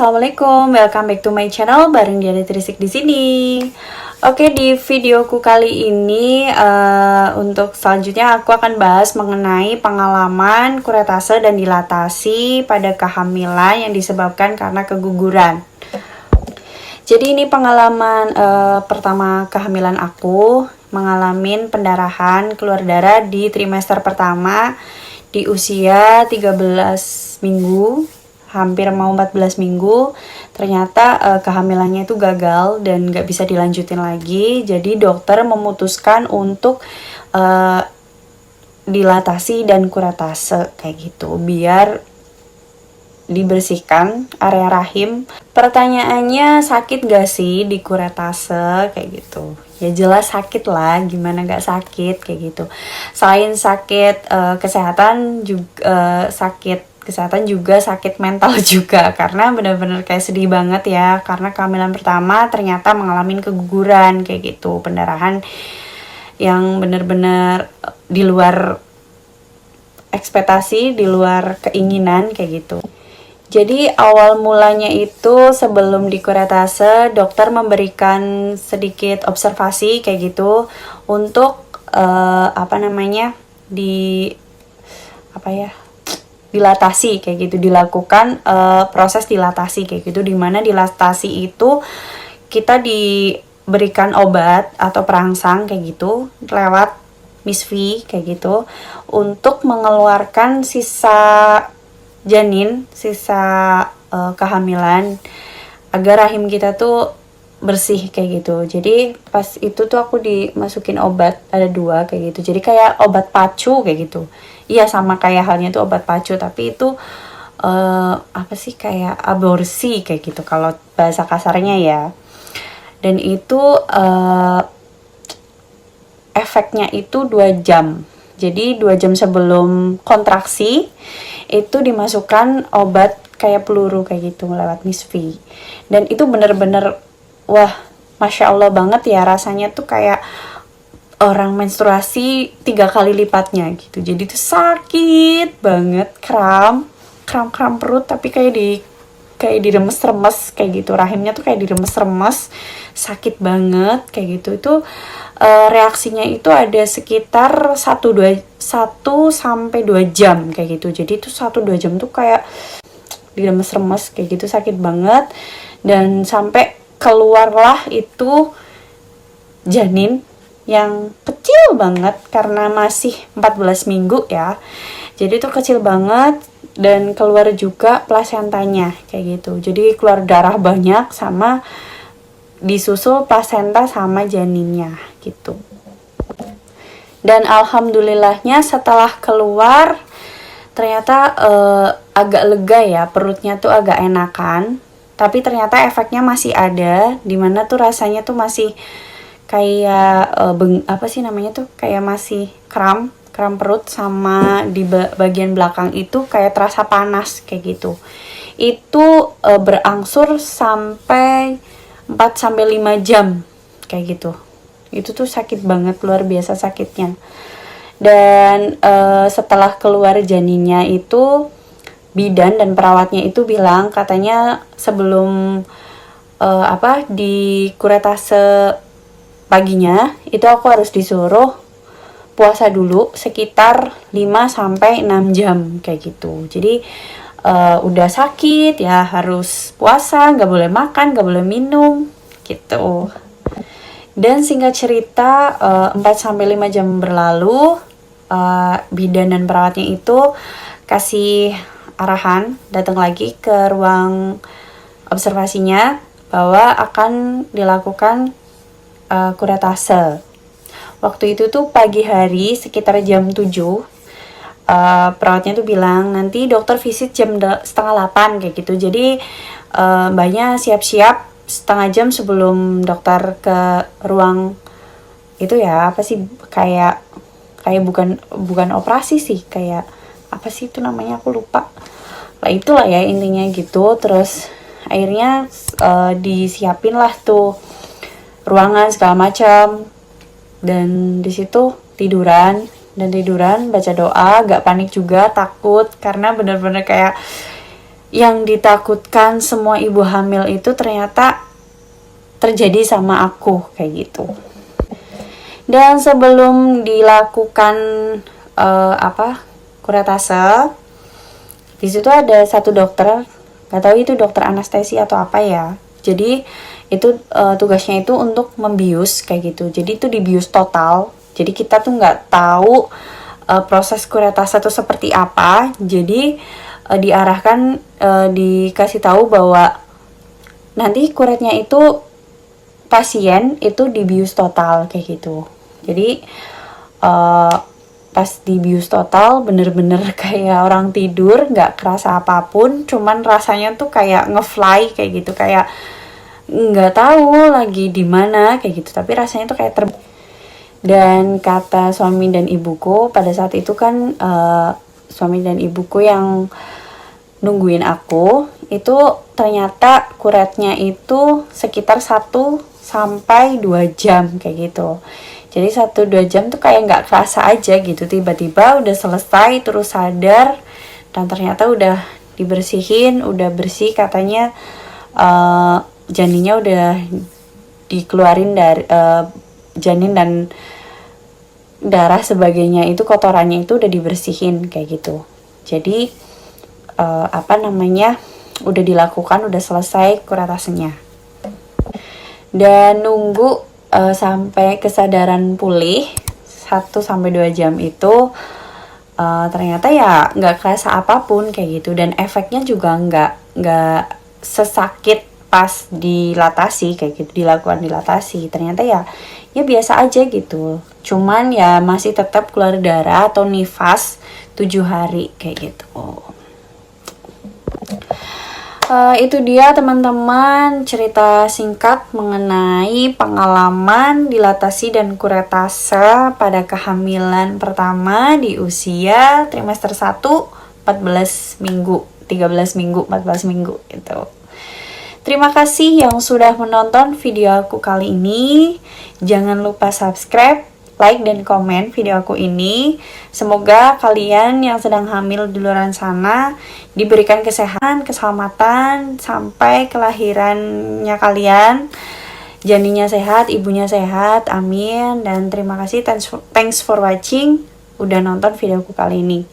assalamualaikum, welcome back to my channel bareng Diana Trisik di sini. Oke, di videoku kali ini untuk selanjutnya aku akan bahas mengenai pengalaman kuretase dan dilatasi pada kehamilan yang disebabkan karena keguguran. Jadi ini pengalaman pertama kehamilan aku, mengalami pendarahan keluar darah di trimester pertama di usia 13 minggu. Hampir mau 14 minggu, ternyata kehamilannya itu gagal dan gak bisa dilanjutin lagi. Jadi dokter memutuskan untuk dilatasi dan kuretase kayak gitu, biar dibersihkan area rahim. Pertanyaannya, sakit gak sih di kuretase kayak gitu? Ya jelas sakit lah, gimana gak sakit kayak gitu. Selain sakit kesehatan juga sakit mental juga, karena benar-benar kayak sedih banget ya, karena kehamilan pertama ternyata mengalami keguguran kayak gitu, pendarahan yang benar-benar di luar ekspektasi, di luar keinginan kayak gitu. Jadi awal mulanya itu sebelum dikuretase, dokter memberikan sedikit observasi kayak gitu untuk dilatasi kayak gitu, dilakukan proses dilatasi kayak gitu, dimana dilatasi itu kita diberikan obat atau perangsang kayak gitu lewat Miss V kayak gitu untuk mengeluarkan sisa janin, sisa kehamilan, agar rahim kita tuh bersih kayak gitu. Jadi pas itu tuh aku dimasukin obat, ada 2 kayak gitu, jadi kayak obat pacu kayak gitu. Iya, sama kayak halnya tuh obat pacu, tapi itu kayak aborsi kayak gitu kalau bahasa kasarnya ya. Dan itu efeknya itu 2 jam. Jadi 2 jam sebelum kontraksi itu dimasukkan obat kayak peluru kayak gitu lewat Miss V. Dan itu bener-bener wah, Masya Allah banget ya, rasanya tuh kayak orang menstruasi 3 kali lipatnya gitu. Jadi tuh sakit banget, kram perut, tapi kayak diremes-remes kayak gitu, rahimnya tuh kayak diremes-remes, sakit banget kayak gitu. Itu reaksinya itu ada sekitar 1-2 jam kayak gitu. Jadi itu 1-2 jam tuh kayak diremes-remes kayak gitu, sakit banget. Dan sampai keluarlah itu janin yang kecil banget karena masih 14 minggu ya. Jadi itu kecil banget, dan keluar juga plasentanya kayak gitu. Jadi keluar darah banyak sama disusul plasenta sama janinnya gitu. Dan alhamdulillahnya setelah keluar ternyata agak lega ya, perutnya tuh agak enakan. Tapi ternyata efeknya masih ada, dimana tuh rasanya tuh masih kayak kayak masih kram perut, sama di bagian belakang itu kayak terasa panas kayak gitu. Itu berangsur sampai 4-5 jam kayak gitu. Itu tuh sakit banget, luar biasa sakitnya. Dan setelah keluar janinnya itu, bidan dan perawatnya itu bilang katanya sebelum di kuretase paginya itu aku harus disuruh puasa dulu sekitar 5-6 jam kayak gitu. Jadi udah sakit ya harus puasa, gak boleh makan, gak boleh minum gitu. Dan singkat cerita 4-5 jam berlalu, bidan dan perawatnya itu kasih arahan datang lagi ke ruang observasinya bahwa akan dilakukan kuretase. Waktu itu tuh pagi hari sekitar jam 7, perawatnya tuh bilang nanti dokter visit jam 7:30 kayak gitu. Jadi mbaknya siap-siap setengah jam sebelum dokter ke ruang itu ya, kayak bukan operasi sih, kayak itu namanya, aku lupa lah, itulah ya intinya gitu. Terus akhirnya disiapin lah tuh ruangan segala macam, dan di situ tiduran baca doa, gak panik juga, takut karena bener-bener kayak yang ditakutkan semua ibu hamil itu ternyata terjadi sama aku kayak gitu. Dan sebelum dilakukan kuretase, di situ ada satu dokter, nggak tahu itu dokter anestesi atau apa ya. Jadi itu tugasnya itu untuk membius kayak gitu. Jadi itu dibius total. Jadi kita tuh nggak tahu proses kuretase itu seperti apa. Jadi diarahkan, dikasih tahu bahwa nanti kuretnya itu pasien itu dibius total kayak gitu. Jadi pas dibius total bener-bener kayak orang tidur, nggak kerasa apapun, cuman rasanya tuh kayak ngefly kayak gitu, kayak nggak tahu lagi di mana kayak gitu, tapi rasanya tuh kayak dan kata suami dan ibuku pada saat itu kan, suami dan ibuku yang nungguin aku itu ternyata kuretnya itu sekitar 1 sampai 2 jam kayak gitu. Jadi 1-2 jam tuh kayak nggak kerasa aja gitu, tiba-tiba udah selesai terus sadar, dan ternyata udah dibersihin, udah bersih katanya, janinnya udah dikeluarin dari janin dan darah sebagainya, itu kotorannya itu udah dibersihin kayak gitu. Jadi udah dilakukan, udah selesai kuretasenya. Dan nunggu sampai kesadaran pulih 1-2 jam itu, ternyata ya nggak kerasa apapun kayak gitu, dan efeknya juga nggak sesakit pas dilatasi kayak gitu, dilakukan dilatasi. Ternyata ya biasa aja gitu, cuman ya masih tetap keluar darah atau nifas 7 hari kayak gitu. Itu dia teman-teman cerita singkat mengenai pengalaman dilatasi dan kuretase pada kehamilan pertama di usia trimester 1, 14 minggu, 13 minggu, 14 minggu gitu. Terima kasih yang sudah menonton video aku kali ini. Jangan lupa subscribe, like, dan komen video aku ini. Semoga kalian yang sedang hamil di luar sana diberikan kesehatan, keselamatan sampai kelahirannya kalian. Janinnya sehat, ibunya sehat, amin. Dan terima kasih, thanks for watching, udah nonton video aku kali ini.